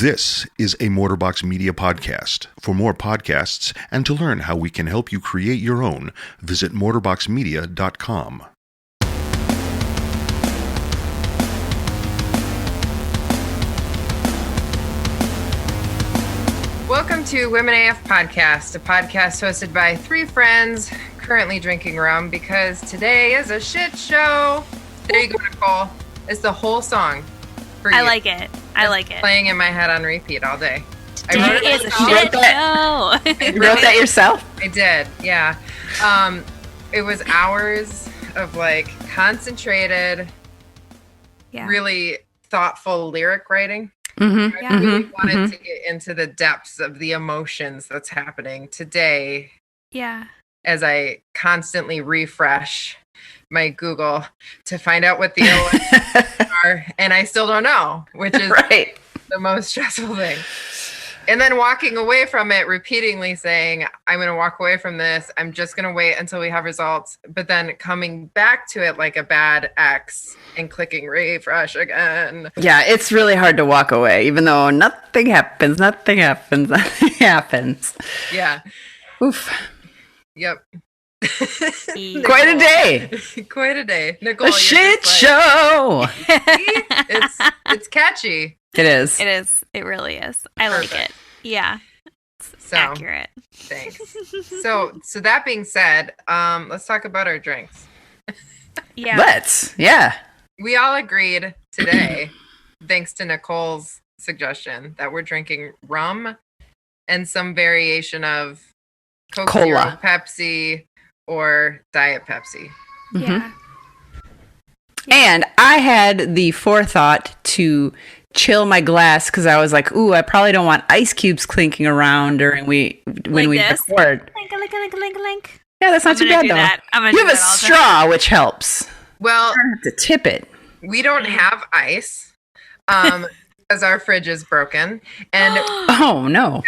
This is a Mortarbox Media podcast. For more podcasts and to learn how we can help you create your own, visit mortarboxmedia.com. Welcome to Women AF Podcast, a podcast hosted by three friends currently drinking rum because today is a shit show. There you go, Nicole. It's the whole song for you. I like it. Playing in my head on repeat all day. Today is a shit show. You wrote that yourself? I did, yeah. It was hours of like concentrated, really thoughtful lyric writing. Mm-hmm. I really wanted to get into the depths of the emotions that's happening today. Yeah. As I constantly refresh my Google to find out what the OS are, and I still don't know, which is right. The most stressful thing. And then walking away from it, repeatedly saying, I'm going to walk away from this. I'm just going to wait until we have results. But then coming back to it like a bad ex and clicking refresh again. Yeah, it's really hard to walk away, even though nothing happens. Yeah. Oof. Yep. Quite a day. Quite a day. Nicole, a shit show. It's catchy. It is. It is. It really is. I like it. Yeah. It's accurate. Thanks. So that being said, let's talk about our drinks. Yeah. Let's. Yeah. We all agreed today, thanks to Nicole's suggestion, that we're drinking rum and some variation of Coke Cola, Zero, Pepsi, or Diet Pepsi. Yeah. And I had the forethought to chill my glass because I was like, ooh, I probably don't want ice cubes clinking around during when we record. Link. Yeah, that's not too bad though. You have a straw, which helps. Well, I don't have to tip it. We don't have ice because our fridge is broken. And oh no.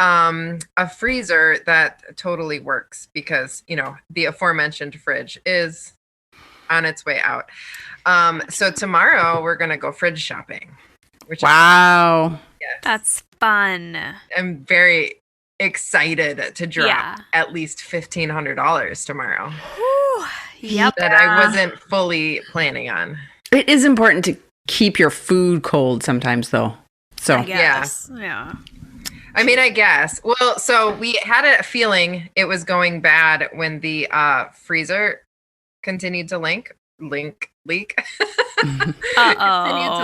A freezer that totally works because, the aforementioned fridge is on its way out. So tomorrow we're going to go fridge shopping. Wow. Yes. That's fun. I'm very excited to drop at least $1,500 tomorrow. Whew. Yep. That I wasn't fully planning on. It is important to keep your food cold sometimes though. So I guess. Yeah. I mean, I guess. Well, so we had a feeling it was going bad when the freezer continued to leak. Continued to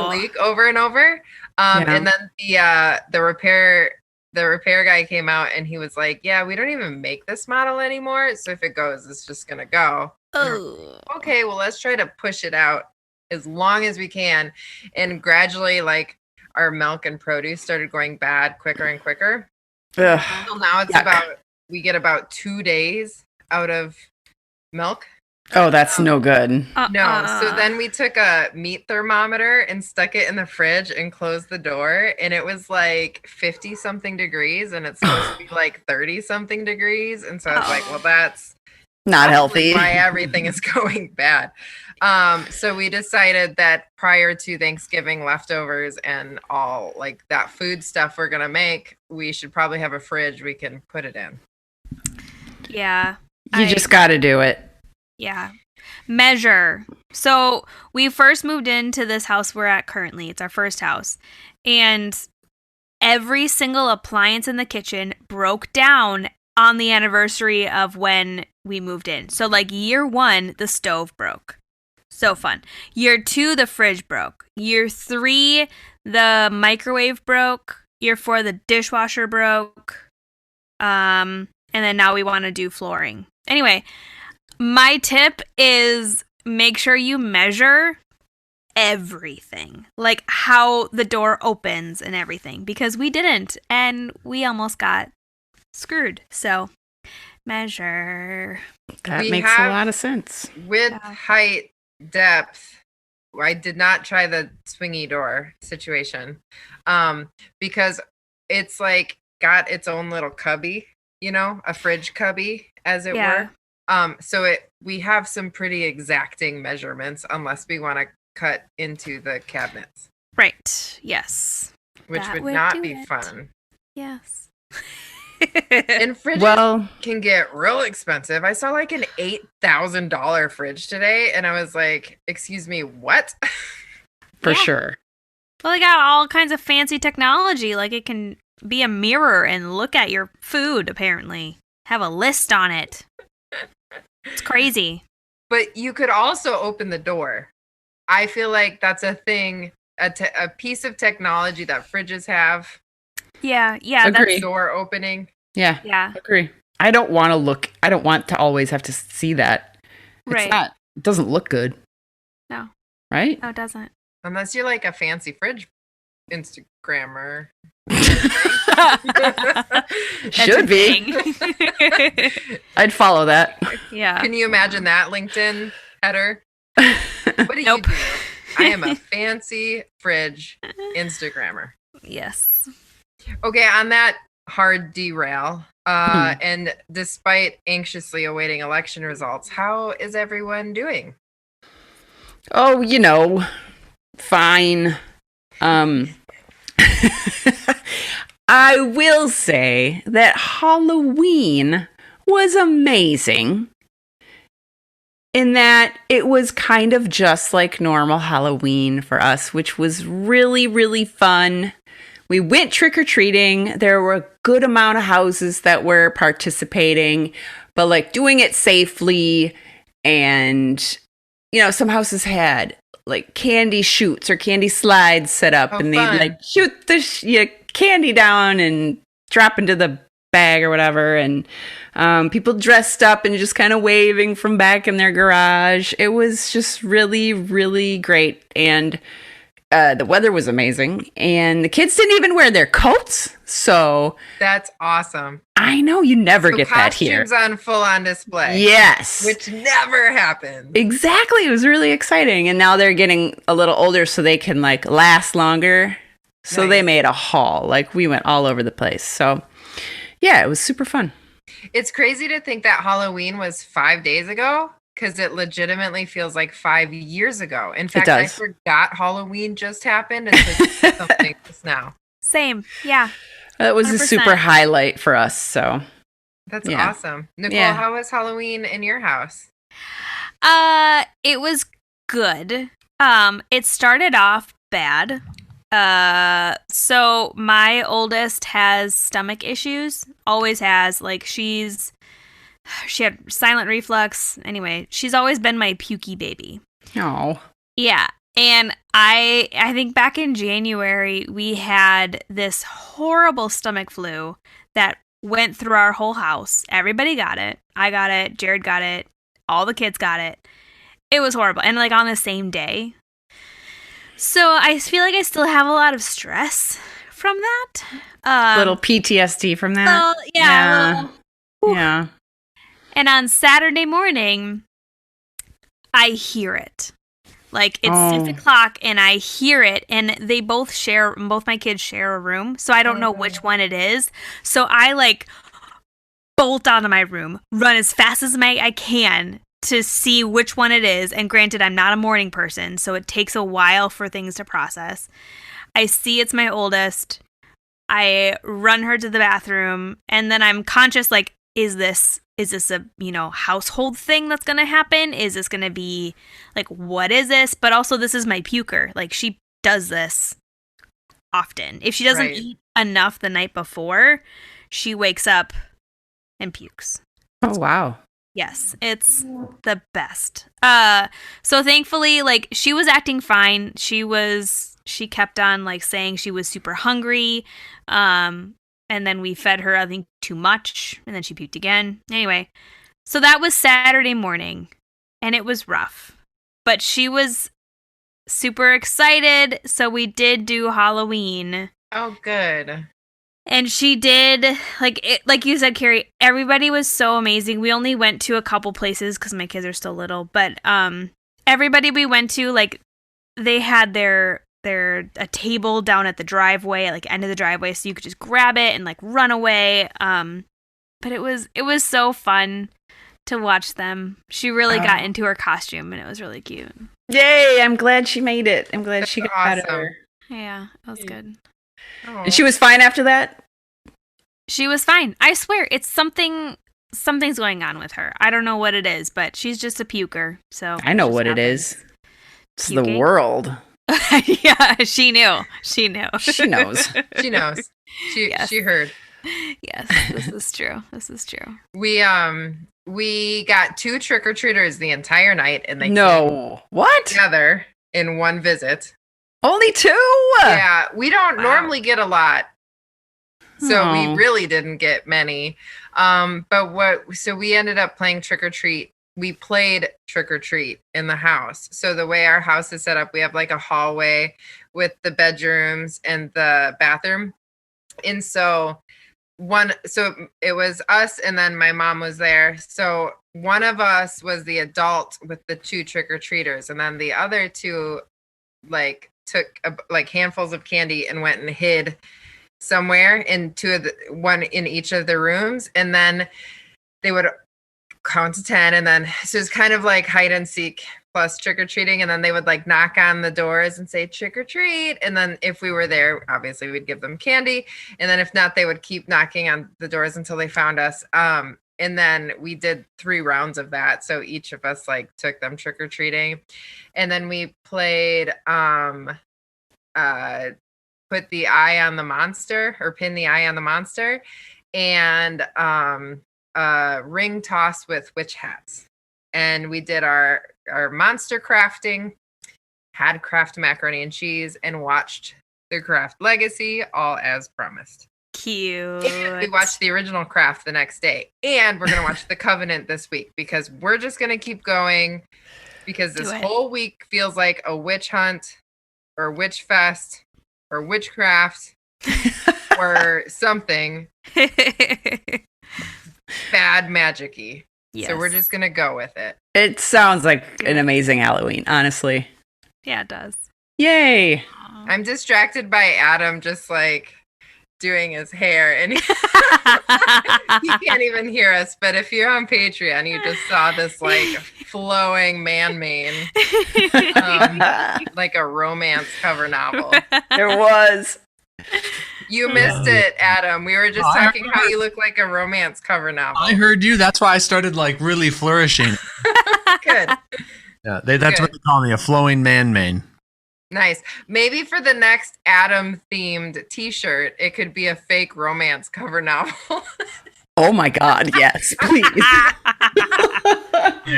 leak over and over. And then the repair guy came out and he was like, yeah, we don't even make this model anymore. So if it goes, it's just going to go. Oh. Okay, well, let's try to push it out as long as we can. And gradually, like, our milk and produce started going bad quicker and quicker. Ugh. Well, now it's we get about 2 days out of milk. Oh, that's no good. No. So then we took a meat thermometer and stuck it in the fridge and closed the door. And it was like 50 something degrees and it's supposed to be like 30 something degrees. And so I was like, well, that's not healthy. Why everything is going bad. So we decided that prior to Thanksgiving leftovers and all like that food stuff we're going to make, we should probably have a fridge we can put it in. Yeah. You just got to do it. Yeah. Measure. So we first moved into this house we're at currently. It's our first house. And every single appliance in the kitchen broke down on the anniversary of when we moved in. So like year 1, the stove broke. So fun. Year 2, the fridge broke. Year 3, the microwave broke. Year 4, the dishwasher broke. And then now we want to do flooring. Anyway, my tip is make sure you measure everything. Like how the door opens and everything. Because we didn't. And we almost got screwed. So measure. That makes a lot of sense. With height, depth, I did not try the swingy door situation because it's like got its own little cubby, a fridge cubby as it were. So we have some pretty exacting measurements unless we want to cut into the cabinets. Right. Yes. which That would not do be it. fun. Yes. And fridges Well, can get real expensive. I saw like an $8,000 fridge today, and I was like, "Excuse me, what?" for Yeah. sure. Well, they got all kinds of fancy technology. Like it can be a mirror and look at your food, apparently. Have a list on it. It's crazy. But you could also open the door. I feel like that's a thing, a piece of technology that fridges have. Yeah, yeah, Agree. Door opening. Yeah. Yeah. Agree. I don't want to always have to see that. Right. It doesn't look good. No. Right? No, it doesn't. Unless you're like a fancy fridge Instagrammer. Should be. I'd follow that. Yeah. Can you imagine that LinkedIn header? What do Nope. you do? I am a fancy fridge Instagrammer. Yes. Okay, on that hard derail, and despite anxiously awaiting election results, how is everyone doing? Oh, fine. I will say that Halloween was amazing in that it was kind of just like normal Halloween for us, which was really, really fun. We went trick-or-treating. There were a good amount of houses that were participating, but like doing it safely. And, some houses had like candy chutes or candy slides set up, and they'd fun. like shoot the candy down and drop into the bag or whatever. And people dressed up and just kind of waving from back in their garage. It was just really, really great. And the weather was amazing, and the kids didn't even wear their coats. So That's awesome. I know you never So get that here. costumes on full-on display. Yes. Which never happens. Exactly. It was really exciting. And now they're getting a little older so they can like last longer. So Nice. they made a haul. Like we went all over the place. So yeah, it was super fun. It's crazy to think that Halloween was 5 days ago, because it legitimately feels like 5 years ago. In fact, I does. forgot Halloween just happened until something just now. Same. Yeah. That was a 100%. super highlight for us. So That's Yeah. awesome. Nicole, Yeah. how was Halloween in your house? It was good. It started off bad. So my oldest has stomach issues. Always has. Like she had silent reflux. Anyway, she's always been my pukey baby. oh. Yeah. And I think back in January, we had this horrible stomach flu that went through our whole house. Everybody got it. I got it. Jared got it. All the kids got it. It was horrible. And like on the same day. So I feel like I still have a lot of stress from that. Little PTSD from that. Well, yeah. Yeah. And on Saturday morning, I hear it. Like it's 6 o'clock and I hear it, and they both my kids share a room. So I don't know which one it is. So I like bolt out of my room, run as fast as I can to see which one it is. And granted, I'm not a morning person, so it takes a while for things to process. I see it's my oldest. I run her to the bathroom, and then I'm conscious, like, is this a, household thing that's going to happen? Is this going to be, like, what is this? But also, this is my puker. Like, she does this often. If she doesn't eat enough the night before, she wakes up and pukes. Oh, wow. Yes, it's the best. So thankfully, like, she was acting fine. She kept on, like, saying she was super hungry. And then we fed her, I think, too much, and then she puked again. Anyway, so that was Saturday morning, and it was rough. But she was super excited, so we did do Halloween. Oh, good. And she did, like you said, Carrie, everybody was so amazing. We only went to a couple places because my kids are still little, but everybody we went to, like, they had a table down at the driveway, like end of the driveway, so you could just grab it and like run away. But it was so fun to watch them. She really got into her costume, and it was really cute. Yay, I'm glad she made it. I'm glad she got out of awesome. her. Yeah, it was good. Oh. And she was fine after that? She was fine. I swear, it's something's going on with her. I don't know what it is, but she's just a puker. So I know just what it happens. is. It's Puking? the world. Yeah, she knew. She knew. She knows. She knows. Yes. She heard. Yes, this is true. This is true. We got 2 trick-or-treaters the entire night, and they came No. What? together in one visit. Only 2? Yeah, we don't Wow. normally get a lot, so we Oh. really didn't get many. So we ended up playing trick or treat. We played trick or treat in the house. So the way our house is set up, we have like a hallway with the bedrooms and the bathroom, and so it was us, and then my mom was there. So one of us was the adult with the 2 trick or treaters, and then the other 2 like took like handfuls of candy and went and hid somewhere in one in each of the rooms, and then they would count to 10, and then so it's kind of like hide and seek plus trick-or-treating, and then they would like knock on the doors and say trick or treat, and then if we were there, obviously we'd give them candy, and then if not, they would keep knocking on the doors until they found us. And then we did 3 rounds of that, so each of us like took them trick-or-treating, and then we played put the eye on the monster, or pin the eye on the monster, and ring toss with witch hats. And we did our monster crafting, had Kraft macaroni and cheese, and watched the Kraft Legacy, all as promised. Cute. And we watched the original Kraft the next day, and we're gonna watch the Covenant this week, because we're just gonna keep going, because this Do it. whole week feels like a witch hunt or witch fest or witchcraft or something bad magic-y. Yes. So we're just gonna go with it. It sounds like an amazing Halloween, honestly. Yeah, it does. Yay. Aw. I'm distracted by Adam just like doing his hair, and he can't even hear us, but if you're on Patreon, you just saw this like flowing man mane, like a romance cover novel. There was. You missed it, Adam. We were just talking how you look like a romance cover novel. I heard you. That's why I started like really flourishing. Good. Yeah, that's what they call me, a flowing man mane. Nice. Maybe for the next Adam themed t-shirt, it could be a fake romance cover novel. Oh my God, yes, please. I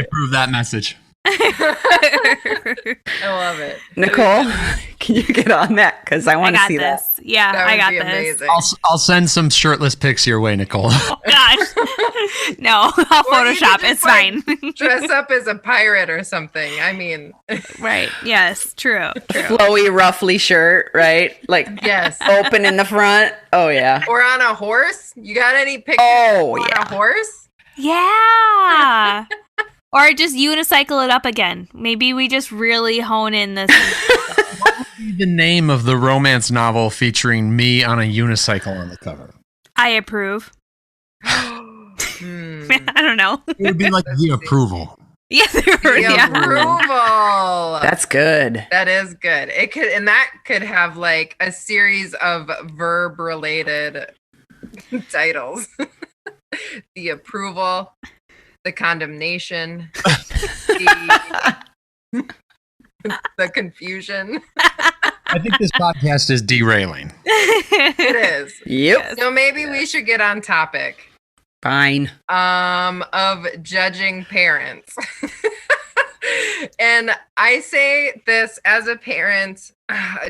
approve that message. I love it. Nicole, can you get on that? Because I I want to got see this. Yeah, That I would got be this. amazing. I'll send some shirtless pics your way, Nicole. Oh, gosh. No, I'll Or you Photoshop. could It's just, like, fine. Dress up as a pirate or something. I mean, Right. Yes. True. that. True. Flowy, ruffly shirt, right? Like yes. open in the front. Oh, yeah. Or on a horse. You got any pictures Oh, on yeah. a horse? Yeah. Or just unicycle it up again. Maybe we just really hone in this. What would be the name of the romance novel featuring me on a unicycle on the cover? I approve. Hmm. I don't know. It would be like the approval. Yeah. The Yeah. approval. That's good. That is good. It could, and that could have like a series of verb-related titles. The approval, the condemnation, the confusion. I think this podcast is derailing. It is. Yep. So maybe we should get on topic Fine. of judging parents. And I say this as a parent,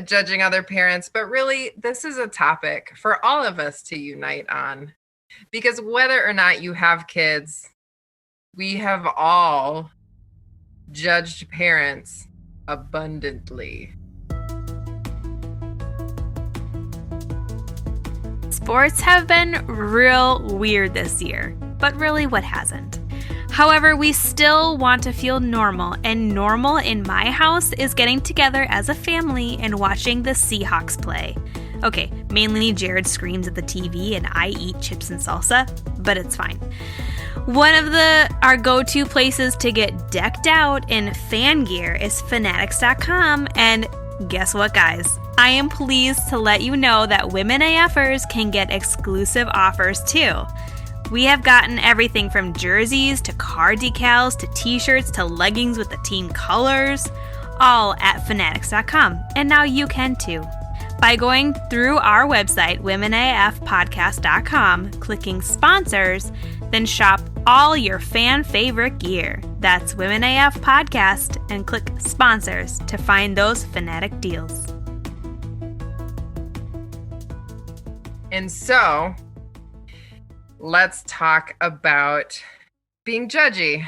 judging other parents, but really this is a topic for all of us to unite on, because whether or not you have kids, we have all judged parents abundantly. Sports have been real weird this year, but really what hasn't? However, we still want to feel normal, and normal in my house is getting together as a family and watching the Seahawks play. Okay, mainly Jared screams at the TV and I eat chips and salsa, but it's fine. One of our go-to places to get decked out in fan gear is fanatics.com, and Guess what, guys? I am pleased to let you know that Women AFers can get exclusive offers too. We have gotten everything from jerseys to car decals to t-shirts to leggings with the team colors, all at fanatics.com. And now you can too. By going through our website, womenafpodcast.com, clicking sponsors, then shop all your fan favorite gear. That's Women AF Podcast, and click sponsors to find those fanatic deals. And so, let's talk about being judgy,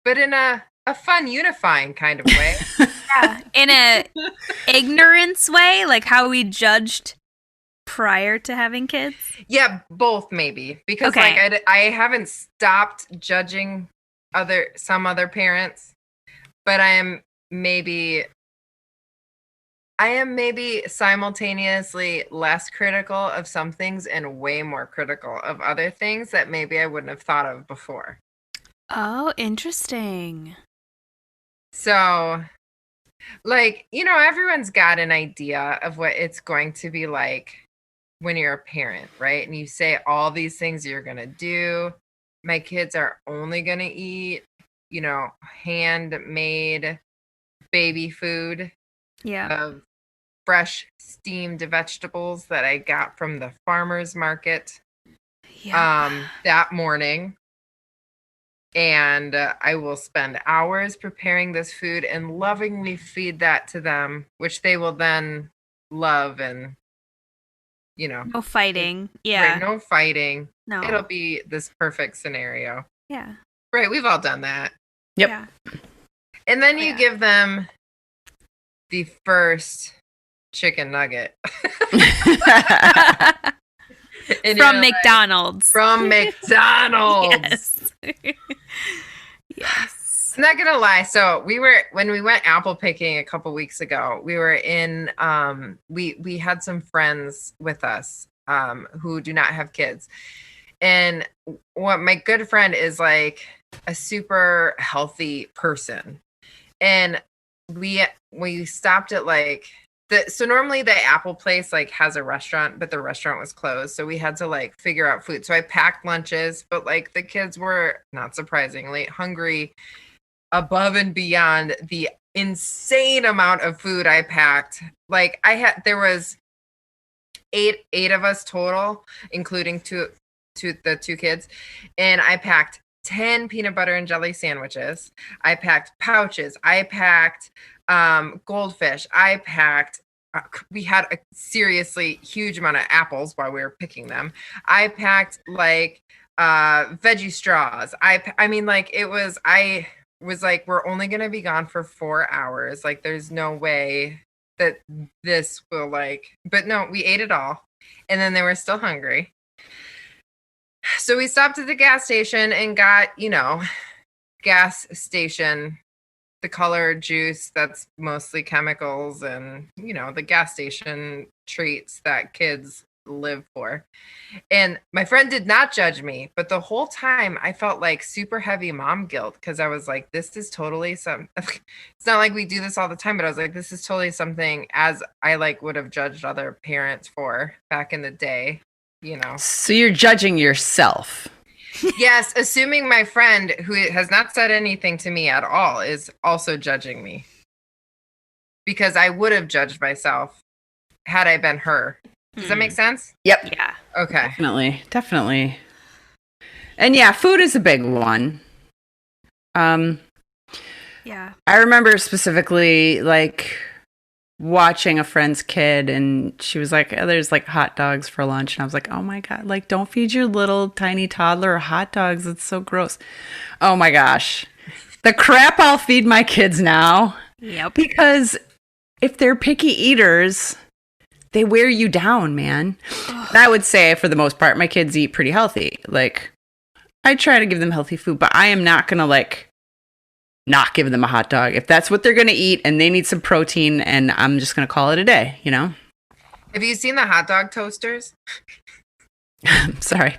but in a fun, unifying kind of way. Yeah, in a ignorance way, like how we judged prior to having kids. Yeah, both maybe, because Okay. like I haven't stopped judging some other parents, but I am maybe simultaneously less critical of some things and way more critical of other things that maybe I wouldn't have thought of before. Oh, interesting. So, like, everyone's got an idea of what it's going to be like when you're a parent, right? And you say all these things you're going to do. My kids are only going to eat, handmade baby food Yeah. of fresh steamed vegetables that I got from the farmer's market that morning. And I will spend hours preparing this food and lovingly feed that to them, which they will then love and, No fighting. Yeah. right, no fighting. No. It'll be this perfect scenario. Yeah. Right, we've all done that. Yep. Yeah. And then you Yeah. give them the first chicken nugget. And From you're like, McDonald's. From McDonald's. Yes. Yes. I'm not gonna lie. So when we went apple picking a couple weeks ago, we were in we had some friends with us who do not have kids. And what my good friend is like a super healthy person. And we stopped at like so normally the Apple place like has a restaurant, but the restaurant was closed. So we had to like figure out food. So I packed lunches, but like the kids were not surprisingly hungry above and beyond the insane amount of food I packed. Like there was eight of us total, including the two kids. And I packed 10 peanut butter and jelly sandwiches. I packed pouches. I packed goldfish. I packed we had a seriously huge amount of apples while we were picking them. I packed like veggie straws. I mean like I was like, we're only going to be gone for 4 hours. Like there's no way that this will like, but no, we ate it all. And then they were still hungry. So we stopped at the gas station and got, gas station, the colored juice that's mostly chemicals and, the gas station treats that kids live for. And my friend did not judge me, but the whole time I felt like super heavy mom guilt because I was like, this is totally it's not like we do this all the time, but I was like, this is totally something as I like would have judged other parents for back in the day, So you're judging yourself. Yes, assuming my friend, who has not said anything to me at all, is also judging me. Because I would have judged myself had I been her. Does that make sense? Yep. Yeah. Okay. Definitely. And yeah, food is a big one. Yeah. I remember specifically like watching a friend's kid and she was like, there's like hot dogs for lunch. And I was like, oh my God, like don't feed your little tiny toddler hot dogs. It's so gross. Oh my gosh. The crap I'll feed my kids now. Yep. Because if they're picky eaters, they wear you down, man. And I would say for the most part, my kids eat pretty healthy. Like I try to give them healthy food, but I am not going to like not give them a hot dog. If that's what they're going to eat and they need some protein and I'm just going to call it a day, Have you seen the hot dog toasters? Sorry.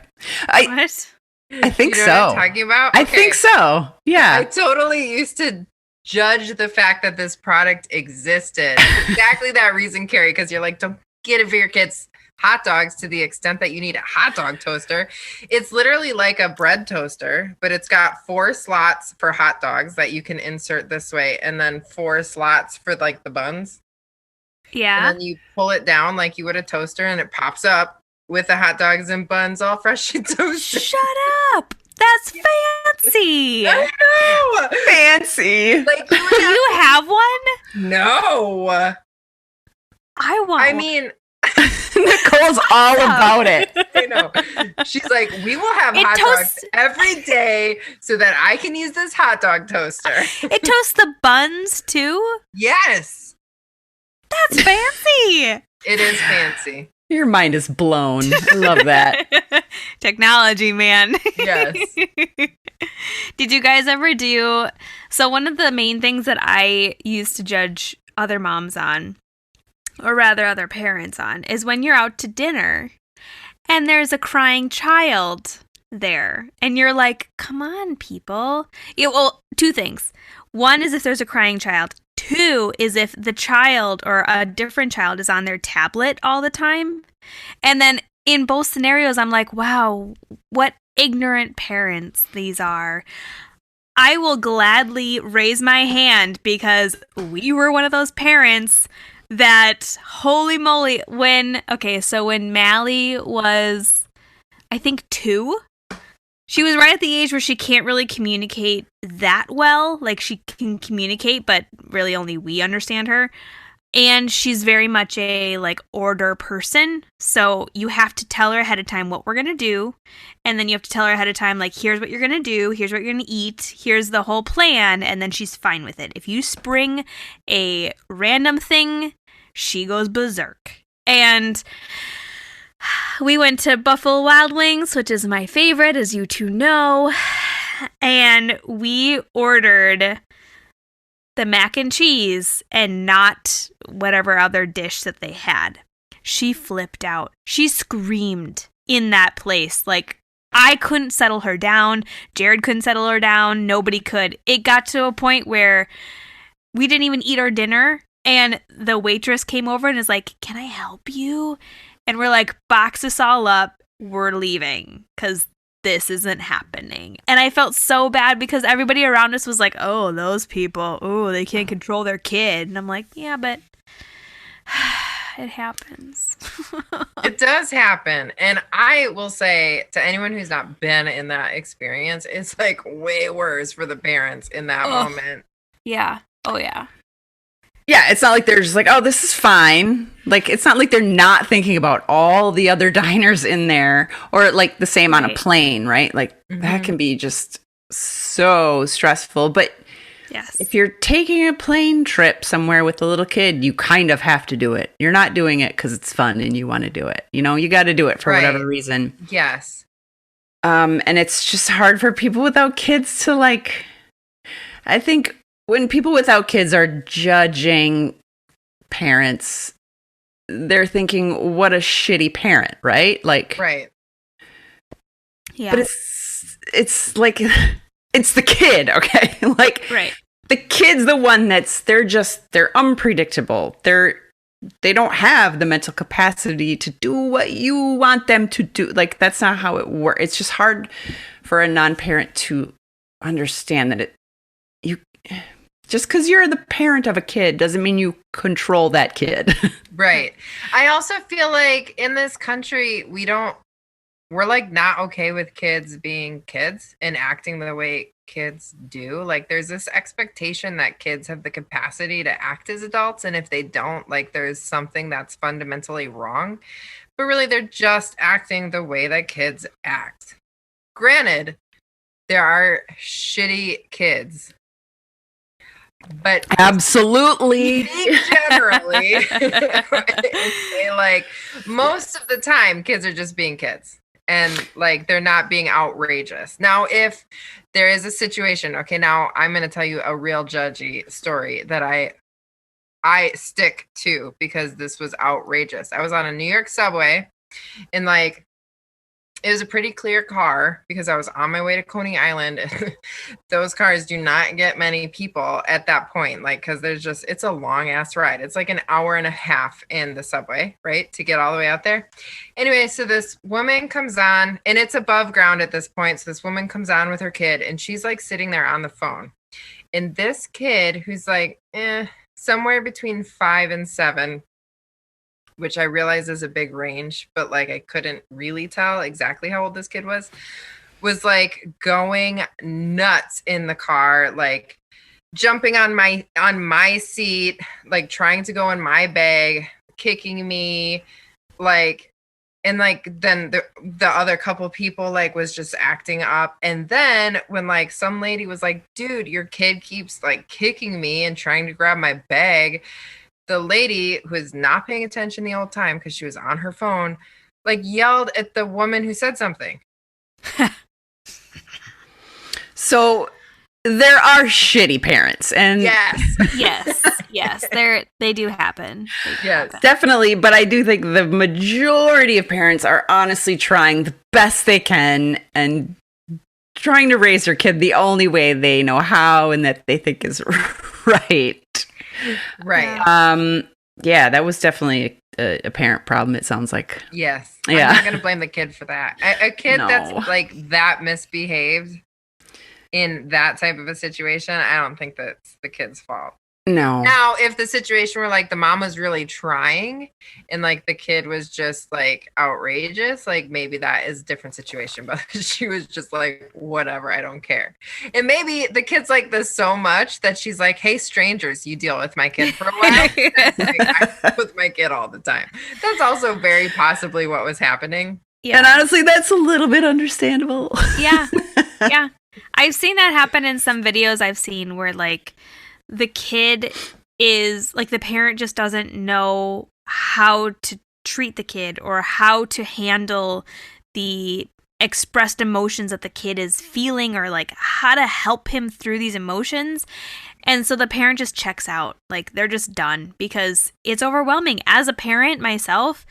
What? I think You know so. what I'm talking about? I Okay. think so. Yeah. I totally used to judge the fact that this product existed. Exactly that reason, Carrie, because you're like, don't get it for your kids hot dogs to the extent that you need a hot dog toaster. It's literally like a bread toaster, but it's got 4 slots for hot dogs that you can insert this way, and then 4 slots for like the buns. Yeah. And then you pull it down like you would a toaster, and it pops up with the hot dogs and buns all freshly toasted. Shut up. That's fancy. I know. Fancy. Like, Do you have one? no. I want I one. mean, Nicole's all about it. I know. She's like, we will have It hot toasts- dogs every day so that I can use this hot dog toaster. It toasts the buns too? Yes. That's fancy. It is fancy. Your mind is blown. I love that. Technology, man. Yes. Did you guys ever do... So one of the main things that I used to judge other moms on, or rather other parents on, is when you're out to dinner and there's a crying child there. And you're like, come on, people. Yeah, well, 2 things. One is if there's a crying child. 2 is if the child or a different child is on their tablet all the time. And then in both scenarios, I'm like, wow, what ignorant parents these are. I will gladly raise my hand because we were one of those parents that, holy moly, when Mally was, I think 2, she was right at the age where she can't really communicate that well. Like, she can communicate, but really only we understand her. And she's very much a, like, order person. So you have to tell her ahead of time what we're going to do. And then you have to tell her ahead of time, like, here's what you're going to do. Here's what you're going to eat. Here's the whole plan. And then she's fine with it. If you spring a random thing, she goes berserk. And we went to Buffalo Wild Wings, which is my favorite, as you 2 know. And we ordered the mac and cheese and not whatever other dish that they had. She flipped out. She screamed in that place. Like, I couldn't settle her down. Jared couldn't settle her down. Nobody could. It got to a point where we didn't even eat our dinner. And the waitress came over and is like, can I help you? And we're like, box us all up. We're leaving because this isn't happening. And I felt so bad because everybody around us was like, oh, those people, oh, they can't control their kid. And I'm like, yeah, but it happens. It does happen. And I will say to anyone who's not been in that experience, it's like way worse for the parents in that moment. Yeah. Oh, yeah. Yeah, it's not like they're just like, oh, this is fine. Like, it's not like they're not thinking about all the other diners in there, or like the same on a plane, right? Like, that can be just so stressful. But yes, if you're taking a plane trip somewhere with a little kid, you kind of have to do it. You're not doing it because it's fun and you want to do it. You know, you got to do it for whatever reason. Yes. And it's just hard for people without kids to, like, I think when people without kids are judging parents, they're thinking, what a shitty parent, right? Like, right. Yeah. But it's like, it's the kid, okay? Like, right. The kid's the one they're unpredictable. They don't have the mental capacity to do what you want them to do. Like, that's not how it works. It's just hard for a non-parent to understand that just because you're the parent of a kid doesn't mean you control that kid. Right. I also feel like in this country, we're like not okay with kids being kids and acting the way kids do. Like, there's this expectation that kids have the capacity to act as adults. And if they don't, like, there's something that's fundamentally wrong. But really, they're just acting the way that kids act. Granted, there are shitty kids. But absolutely, generally, like, most of the time, kids are just being kids, and like, they're not being outrageous. Now, if there is a situation, okay, now I'm going to tell you a real Judgy story that I stick to because this was outrageous. I was on a New York subway in like It was a pretty clear car because I was on my way to Coney Island. And those cars do not get many people at that point. Like, cause it's a long ass ride. It's like an hour and a half in the subway, right? To get all the way out there. Anyway, so this woman comes on and it's above ground at this point. So this woman comes on with her kid and she's like sitting there on the phone. And this kid who's like, somewhere between 5 and 7, which I realize is a big range, but like I couldn't really tell exactly how old this kid was like going nuts in the car, like jumping on my seat, like trying to go in my bag, kicking me, like, and like then the other couple people like was just acting up. And then when like some lady was like, dude, your kid keeps like kicking me and trying to grab my bag, the lady who was not paying attention the whole time because she was on her phone, like yelled at the woman who said something. So there are shitty parents, and Yes. Yes, they do happen. Yes. definitely. But I do think the majority of parents are honestly trying the best they can and trying to raise their kid the only way they know how and that they think is right. Right. Yeah, that was definitely a parent problem, it sounds like. Yes. Yeah. I'm not going to blame the kid for that. A kid No. that's like that misbehaved in that type of a situation, I don't think that's the kid's fault. No. Now, if the situation were like the mom was really trying and like the kid was just like outrageous, like maybe that is a different situation, but she was just like, whatever, I don't care. And maybe the kid's like this so much that she's like, hey, strangers, you deal with my kid for a while. Like, I deal with my kid all the time. That's also very possibly what was happening. Yeah. And honestly, that's a little bit understandable. Yeah. Yeah. I've seen that happen in some videos I've seen where like the kid is like the parent just doesn't know how to treat the kid or how to handle the expressed emotions that the kid is feeling or like how to help him through these emotions. And so the parent just checks out. Like they're just done because it's overwhelming. As a parent myself,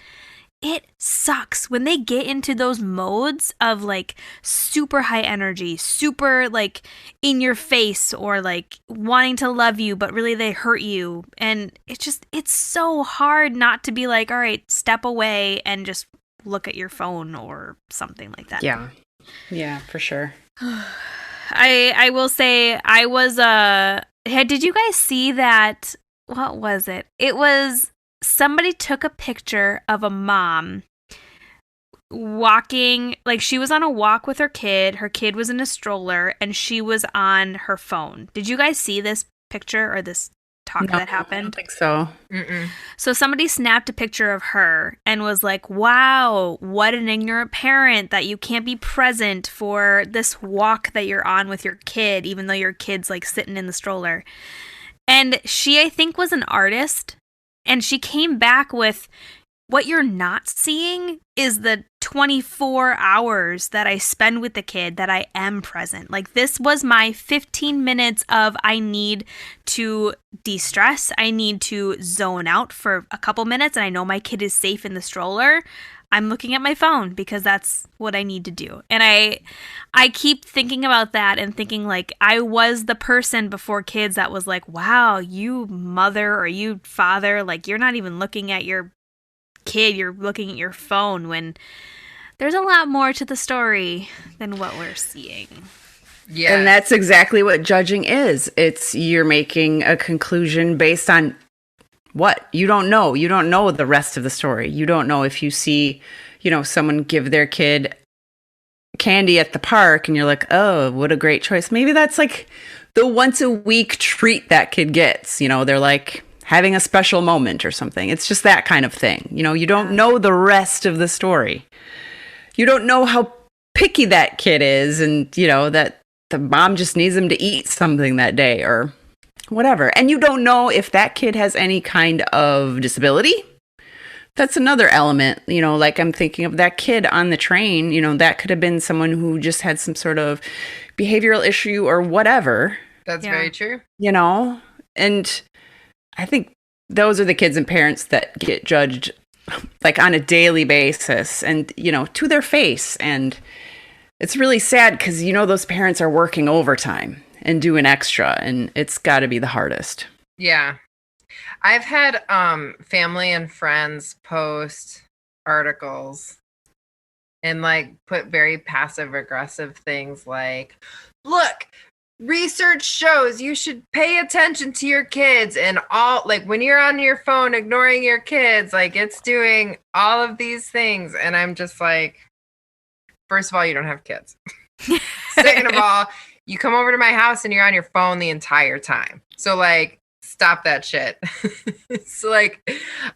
it sucks when they get into those modes of like super high energy, super like in your face or like wanting to love you, but really they hurt you. And it's so hard not to be like, all right, step away and just look at your phone or something like that. Yeah. Yeah, for sure. I will say I was, did you guys see that? What was it? It was somebody took a picture of a mom walking, like she was on a walk with her kid was in a stroller, and she was on her phone. Did you guys see this picture or this talk that happened? I don't think so. Mm-mm. So somebody snapped a picture of her and was like, wow, what an ignorant parent that you can't be present for this walk that you're on with your kid, even though your kid's like sitting in the stroller. And she, I think, was an artist. And she came back with, what you're not seeing is the 24 hours that I spend with the kid that I am present. Like this was my 15 minutes of I need to de-stress. I need to zone out for a couple minutes. And I know my kid is safe in the stroller. I'm looking at my phone because that's what I need to do. And I keep thinking about that and thinking like I was the person before kids that was like, wow, you mother or you father, like you're not even looking at your kid, you're looking at your phone, when there's a lot more to the story than what we're seeing. Yeah. And that's exactly what judging is. It's you're making a conclusion based on what? You don't know. You don't know the rest of the story. You don't know if you see, someone give their kid candy at the park and you're like, oh, what a great choice. Maybe that's like the once a week treat that kid gets. They're like having a special moment or something. It's just that kind of thing. You don't know the rest of the story. You don't know how picky that kid is and, that the mom just needs him to eat something that day or whatever. And you don't know if that kid has any kind of disability. That's another element, like I'm thinking of that kid on the train, that could have been someone who just had some sort of behavioral issue or whatever. That's very true. And I think those are the kids and parents that get judged like on a daily basis and, to their face. And it's really sad because, those parents are working overtime and doing extra, and it's got to be the hardest. Yeah. I've had family and friends post articles and like put very passive aggressive things like, look, research shows you should pay attention to your kids, and all like when you're on your phone ignoring your kids, like it's doing all of these things. And I'm just like, first of all, you don't have kids. Second of all, you come over to my house and you're on your phone the entire time. So like, stop that shit. So like,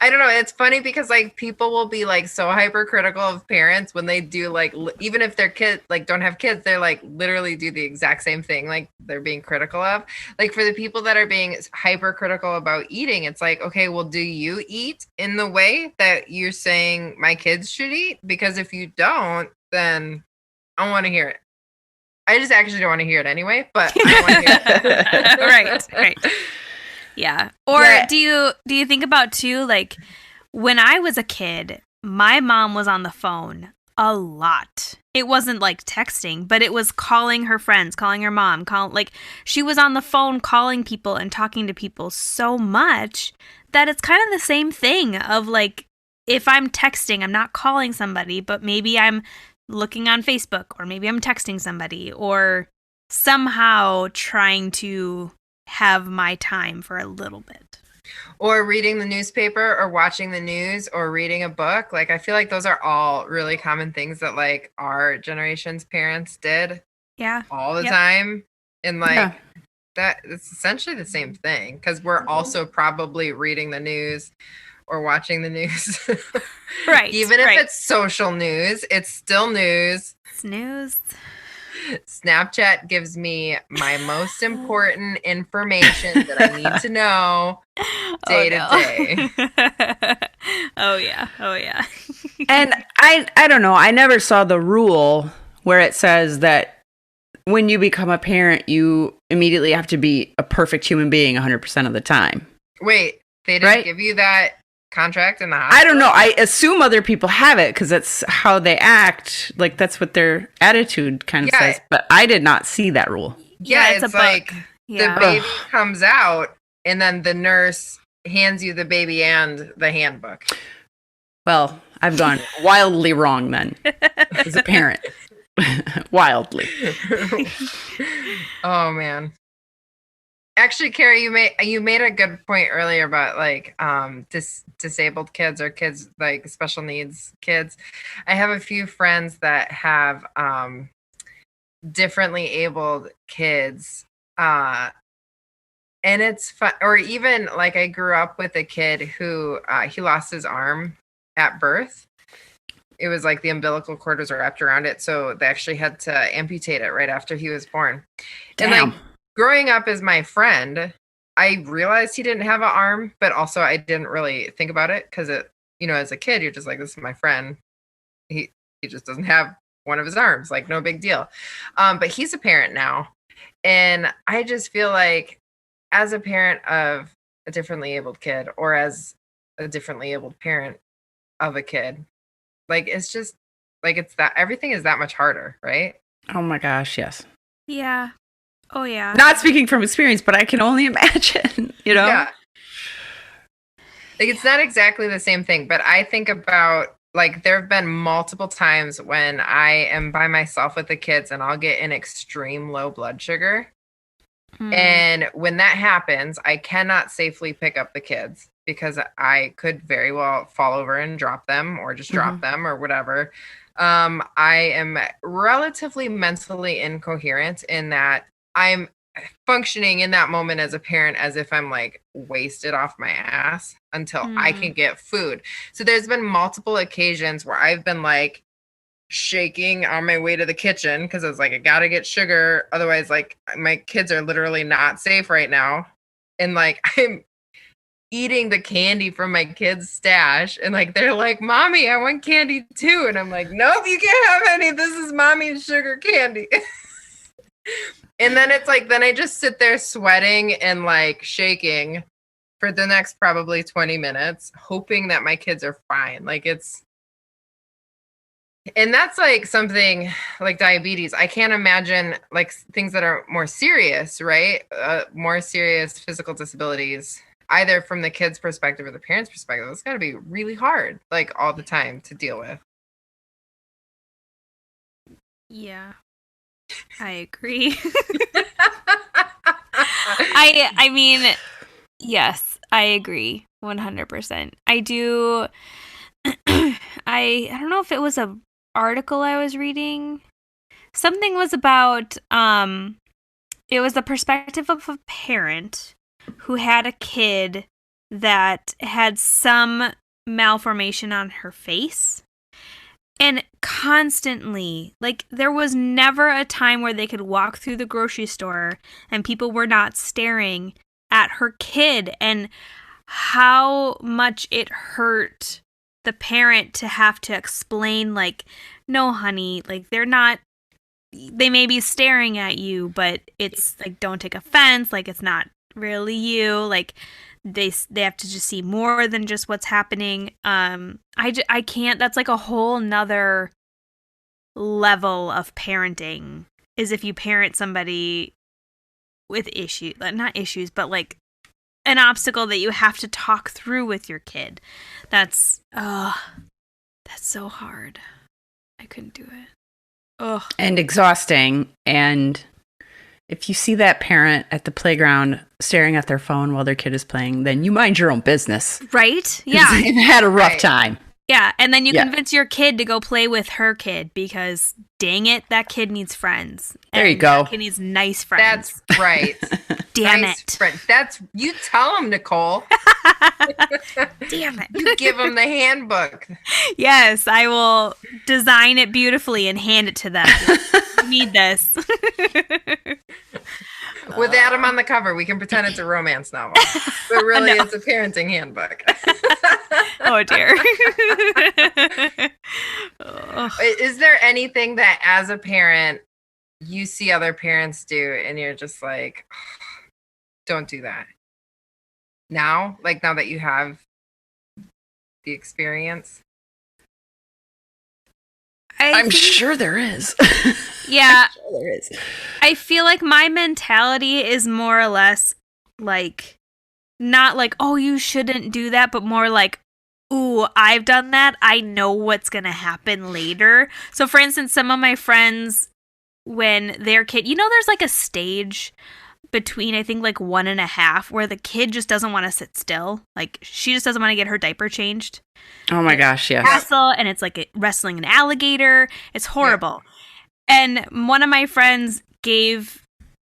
I don't know. It's funny because like people will be like so hypercritical of parents when they do like, even if their kids like don't have kids, they're like literally do the exact same thing. Like they're being critical of, like for the people that are being hypercritical about eating, it's like, okay, well, do you eat in the way that you're saying my kids should eat? Because if you don't, then I don't want to hear it. I just actually don't want to hear it anyway, but I want to hear it. Right. Yeah. Or do you think about too, like when I was a kid, my mom was on the phone a lot. It wasn't like texting, but it was calling her friends, calling her mom, like she was on the phone calling people and talking to people so much that it's kind of the same thing of like, if I'm texting, I'm not calling somebody, but maybe I'm looking on Facebook, or maybe I'm texting somebody, or somehow trying to have my time for a little bit. Or reading the newspaper, or watching the news, or reading a book. Like I feel like those are all really common things that like our generation's parents did. Yeah. All the time. And like that it's essentially the same thing, because we're also probably reading the news or watching the news. Right. Even if it's social news, it's still news. It's news. Snapchat gives me my most important information that I need to know day to day. Oh yeah. And I don't know. I never saw the rule where it says that when you become a parent, you immediately have to be a perfect human being 100% of the time. Wait, they didn't give you that contract in the hospital? I don't know. I assume other people have it because that's how they act. Like that's what their attitude kind of says. But I did not see that rule. Yeah, it's like the baby comes out and then the nurse hands you the baby and the handbook. Well, I've gone wildly wrong then as a parent. Wildly. Oh man. Actually, Carrie, you made a good point earlier about like disabled kids or kids like special needs kids. I have a few friends that have differently abled kids, and it's fun. Or even like I grew up with a kid who he lost his arm at birth. It was like the umbilical cord was wrapped around it, so they actually had to amputate it right after he was born. Damn. And like growing up as my friend, I realized he didn't have an arm, but also I didn't really think about it because it, as a kid, you're just like, this is my friend. He just doesn't have one of his arms, like no big deal. But he's a parent now. And I just feel like as a parent of a differently abled kid, or as a differently abled parent of a kid, like it's just like it's that everything is that much harder, right? Oh my gosh, yes. Yeah. Oh yeah. Not speaking from experience, but I can only imagine, Yeah. Like it's not exactly the same thing, but I think about like there have been multiple times when I am by myself with the kids and I'll get an extreme low blood sugar. And when that happens, I cannot safely pick up the kids because I could very well fall over and drop them, or just drop them or whatever. I am relatively mentally incoherent in that I'm functioning in that moment as a parent as if I'm like wasted off my ass until I can get food. So there's been multiple occasions where I've been like shaking on my way to the kitchen because I was like, I gotta get sugar. Otherwise, like my kids are literally not safe right now. And like I'm eating the candy from my kids' stash, and like they're like, Mommy, I want candy too. And I'm like, nope, you can't have any. This is Mommy's sugar candy. And then it's like, then I just sit there sweating and like shaking for the next probably 20 minutes, hoping that my kids are fine. Like and that's like something like diabetes. I can't imagine like things that are more serious, right? More serious physical disabilities, either from the kid's perspective or the parent's perspective. It's got to be really hard, like all the time to deal with. Yeah, I agree. I mean, yes, I agree 100%. I do. I don't know if it was a article I was reading. Something was about it was the perspective of a parent who had a kid that had some malformation on her face. And constantly, like, there was never a time where they could walk through the grocery store and people were not staring at her kid, and how much it hurt the parent to have to explain, like, no, honey, like, they may be staring at you, but it's, like, don't take offense, like, it's not really you, like, they have to just see more than just what's happening. I can't, that's like a whole nother level of parenting, is if you parent somebody with issues, not issues, but like an obstacle that you have to talk through with your kid. That's so hard. I couldn't do it. Ugh. And exhausting. And if you see that parent at the playground staring at their phone while their kid is playing, then you mind your own business. Right? Yeah. They've had a rough time. Yeah, and then you convince your kid to go play with her kid because, dang it, that kid needs friends. There you go. That kid needs nice friends. That's right. Damn nice it. Friend. You tell him, Nicole. Damn it. You give him the handbook. Yes, I will design it beautifully and hand it to them. You need this. With Adam on the cover, we can pretend it's a romance novel. But really, it's a parenting handbook. Oh, dear. Is there anything that, as a parent, you see other parents do and you're just like, oh, don't do that? Now? Like, now that you have the experience? I'm sure there is. Yeah. I'm sure there is. I feel like my mentality is more or less like, not like, oh, you shouldn't do that, but more like, ooh, I've done that. I know what's going to happen later. So, for instance, some of my friends, when their kid, there's like a stage between, I think, like 1.5, where the kid just doesn't want to sit still. Like, she just doesn't want to get her diaper changed. Oh my gosh, yes. Castle, and it's like wrestling an alligator. It's horrible. Yeah. And one of my friends gave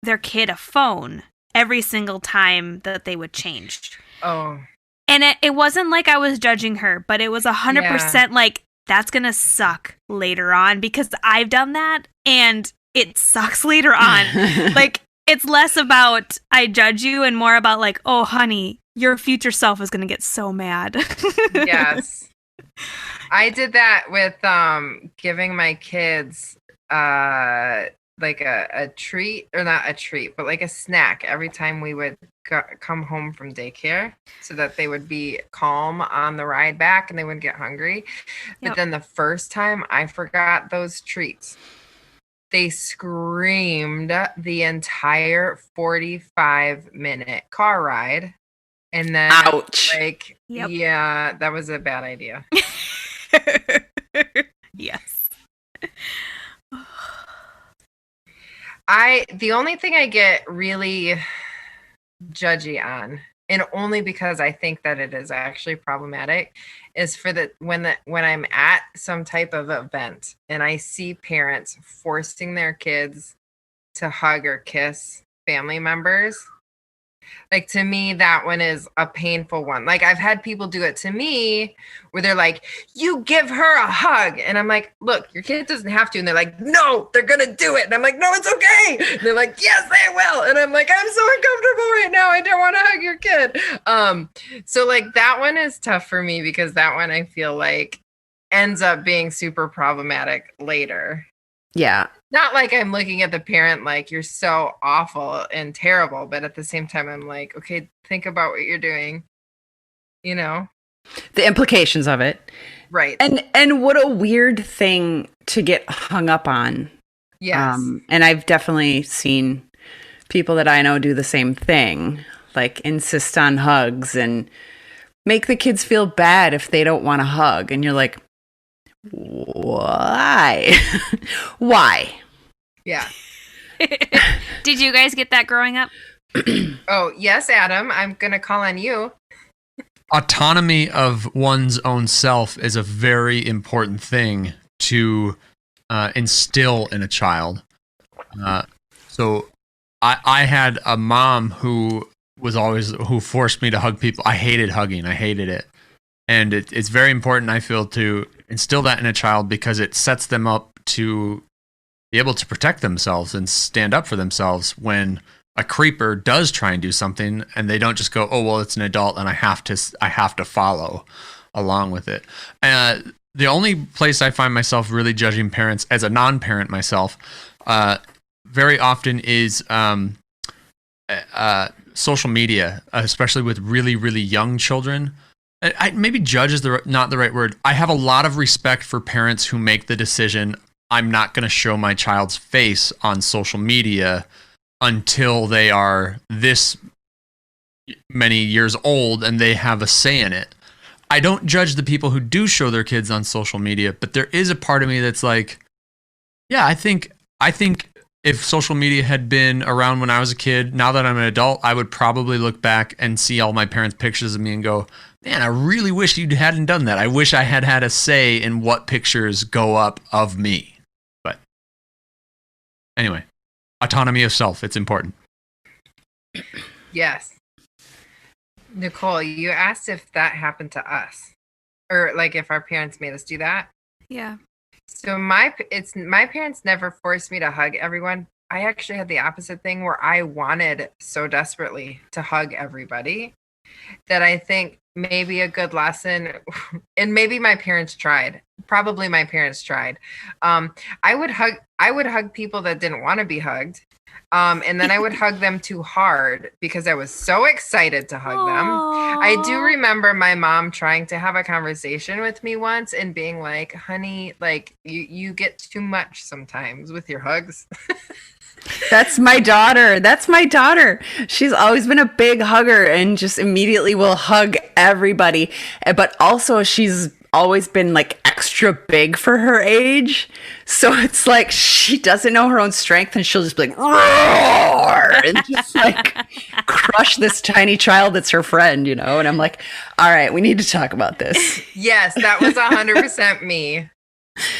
their kid a phone every single time that they would change. Oh. And it wasn't like I was judging her, but it was 100% like, that's going to suck later on because I've done that and it sucks later on. Like, it's less about I judge you and more about like, oh, honey, your future self is going to get so mad. Yes. I did that with giving my kids like a treat, or not a treat, but like a snack every time we would come home from daycare so that they would be calm on the ride back and they wouldn't get hungry. But then the first time I forgot those treats, they screamed the entire 45-minute car ride. And then, ouch. Like, yeah, that was a bad idea. Yes. The only thing I get really judgy on, and only because I think that it is actually problematic, is for when I'm at some type of event and I see parents forcing their kids to hug or kiss family members. Like, to me, that one is a painful one. Like, I've had people do it to me where they're like, you give her a hug. And I'm like, look, your kid doesn't have to. And they're like, no, they're going to do it. And I'm like, no, it's okay. And they're like, yes, they will. And I'm like, I'm so uncomfortable right now. I don't want to hug your kid. So like, that one is tough for me because that one I feel like ends up being super problematic later. Yeah. Not like I'm looking at the parent like you're so awful and terrible, but at the same time, I'm like, okay, think about what you're doing. You know? The implications of it. Right. And what a weird thing to get hung up on. Yes. And I've definitely seen people that I know do the same thing, like insist on hugs and make the kids feel bad if they don't want a hug. And you're like, why? Why? Yeah. Did you guys get that growing up? Oh, yes, Adam. I'm going to call on you. Autonomy of one's own self is a very important thing to instill in a child. So I had a mom who forced me to hug people. I hated hugging. I hated it. And it's very important, I feel, to instill that in a child because it sets them up to be able to protect themselves and stand up for themselves when a creeper does try and do something and they don't just go, oh, well, it's an adult and I have to follow along with it. The only place I find myself really judging parents as a non-parent myself very often is social media, especially with really, really young children. Maybe judge is not the right word. I have a lot of respect for parents who make the decision, I'm not going to show my child's face on social media until they are this many years old and they have a say in it. I don't judge the people who do show their kids on social media, but there is a part of me that's like, yeah, I think if social media had been around when I was a kid, now that I'm an adult, I would probably look back and see all my parents' pictures of me and go, man, I really wish you hadn't done that. I wish I had had a say in what pictures go up of me. But anyway, autonomy of self, it's important. Yes. Nicole, you asked if that happened to us or like if our parents made us do that. Yeah. So my parents never forced me to hug everyone. I actually had the opposite thing where I wanted so desperately to hug everybody that I think maybe a good lesson, and maybe my parents tried. Probably my parents tried. I would hug people that didn't want to be hugged. And then I would hug them too hard because I was so excited to hug them. I do remember my mom trying to have a conversation with me once and being like, honey, like you get too much sometimes with your hugs. That's my daughter. She's always been a big hugger and just immediately will hug everybody. But also she's always been like extra big for her age. So it's like she doesn't know her own strength and she'll just be like, roar, and just like crush this tiny child that's her friend, you know? And I'm like, all right, we need to talk about this. Yes, that was 100% me.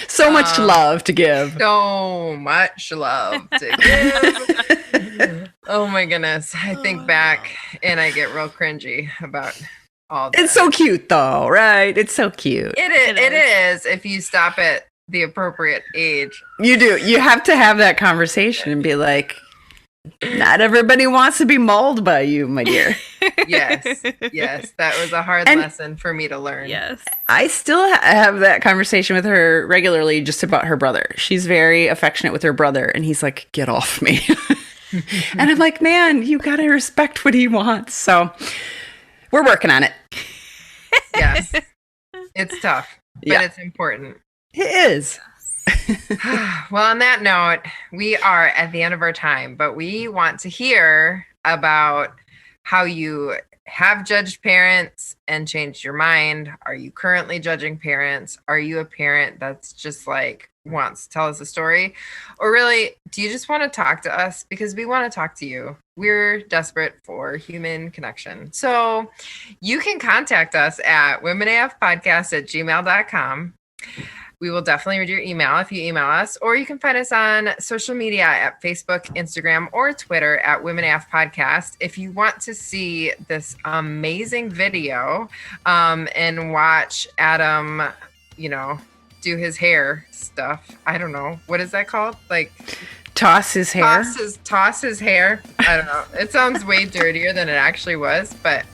So much love to give. So much love to give. Oh my goodness. I think back and I get real cringy about all that. It's so cute though, right? It's so cute. It is if you stop at the appropriate age. You do. You have to have that conversation and be like, not everybody wants to be mauled by you, my dear. Yes. That was a hard lesson for me to learn. Yes. I still have that conversation with her regularly just about her brother. She's very affectionate with her brother, and he's like, get off me. And I'm like, man, you got to respect what he wants. So we're working on it. Yes. It's tough, but it's important. It is. Well, on that note, we are at the end of our time, but we want to hear about how you have judged parents and changed your mind. Are you currently judging parents? Are you a parent that's just like wants to tell us a story? Or really, do you just want to talk to us? Because we want to talk to you. We're desperate for human connection. So you can contact us at womenafpodcast@gmail.com. We will definitely read your email if you email us, or you can find us on social media at Facebook, Instagram, or Twitter at WomenAF Podcast. If you want to see this amazing video and watch Adam, do his hair stuff. I don't know. What is that called? Like toss his hair. Toss his hair. I don't know. It sounds way dirtier than it actually was, but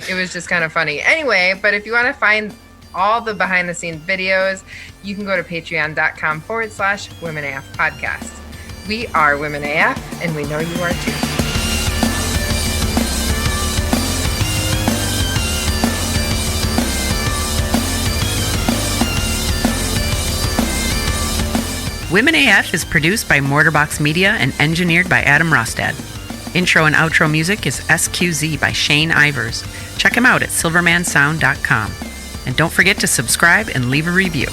it was just kind of funny. Anyway, but if you want to find all the behind the scenes videos, you can go to patreon.com/WomenAF podcast. We are Women AF, and we know you are too. Women AF is produced by Mortarbox Media and engineered by Adam Rostad. Intro and outro music is SQZ by Shane Ivers. Check him out at silvermansound.com. And don't forget to subscribe and leave a review.